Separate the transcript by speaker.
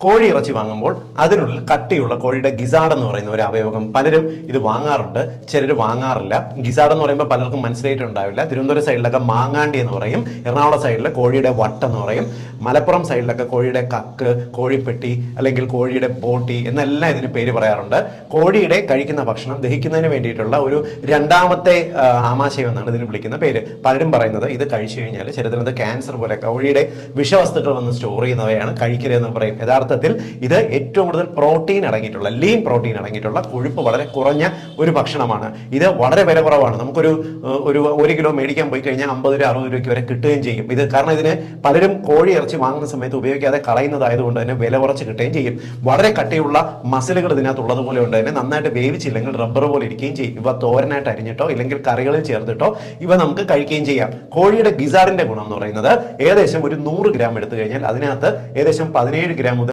Speaker 1: കോഴി ഇറച്ചി വാങ്ങുമ്പോൾ അതിനുള്ളിൽ കട്ടിയുള്ള കോഴിയുടെ ഗിസാഡ് എന്ന് പറയുന്ന ഒരു അവയവം പലരും ഇത് വാങ്ങാറുണ്ട്, ചിലർ വാങ്ങാറില്ല. ഗിസാഡ് എന്ന് പറയുമ്പോൾ പലർക്കും മനസ്സിലായിട്ടുണ്ടാവില്ല. തിരുവനന്തപുരം സൈഡിലൊക്കെ മാങ്ങാണ്ടി എന്ന് പറയും, എറണാകുളം സൈഡിൽ കോഴിയുടെ വട്ടം എന്ന് പറയും, മലപ്പുറം സൈഡിലൊക്കെ കോഴിയുടെ കക്ക്, കോഴിപ്പെട്ടി അല്ലെങ്കിൽ കോഴിയുടെ ബോട്ടി എന്നെല്ലാം ഇതിന് പേര് പറയാറുണ്ട്. കോഴിയുടെ കഴിക്കുന്ന ഭക്ഷണം ദഹിക്കുന്നതിന് വേണ്ടിയിട്ടുള്ള ഒരു രണ്ടാമത്തെ ആമാശയം എന്നാണ് ഇതിന് വിളിക്കുന്ന പേര്. പലരും പറയുന്നത് ഇത് കഴിച്ചു കഴിഞ്ഞാൽ ശരീരത്തിൽ ക്യാൻസർ പോലെ കോഴിയുടെ വിഷവസ്തുക്കൾ വന്ന് സ്റ്റോർ ചെയ്യുന്നവയാണ് കഴിക്കരുതെന്ന് പറയും. യഥാർത്ഥത്തിൽ ഇത് ഏറ്റവും കൂടുതൽ പ്രോട്ടീൻ അടങ്ങിയിട്ടുള്ള, ലീൻ പ്രോട്ടീൻ അടങ്ങിയിട്ടുള്ള, കൊഴുപ്പ് വളരെ കുറഞ്ഞ ഒരു ഭക്ഷണമാണ്. ഇത് വളരെ വില കുറവാണ്. നമുക്കൊരു ഒരു കിലോ മേടിക്കാൻ പോയി കഴിഞ്ഞാൽ 50-60 രൂപയ്ക്ക് വരെ കിട്ടുകയും ചെയ്യും. ഇത് കാരണം ഇതിന് പലരും കോഴി ഇറച്ചി വാങ്ങുന്ന സമയത്ത് ഉപയോഗിക്കാതെ കളയുന്നതായതുകൊണ്ട് തന്നെ വില കുറച്ച് കിട്ടുകയും ചെയ്യും. വളരെ കട്ടിയുള്ള മസിലുകൾ ഇതിനകത്തുള്ളത് പോലെ ഉണ്ട്. തന്നെ നന്നായിട്ട് വേവിച്ചില്ലെങ്കിൽ റബ്ബർ പോലെ ഇരിക്കുകയും ചെയ്യും. ഇവ തോരനായിട്ട് അരിഞ്ഞിട്ടോ ഇല്ലെങ്കിൽ കറികളിൽ ചേർത്തിട്ടോ ഇവ നമുക്ക് കഴിക്കുകയും ചെയ്യാം. കോഴിയുടെ ഗിസാറിന്റെ ഗുണം എന്ന് പറയുന്നത് ഏകദേശം ഒരു 100 ഗ്രാം എടുത്തു കഴിഞ്ഞാൽ അതിനകത്ത് ഏകദേശം 17 ഗ്രാം മുതൽ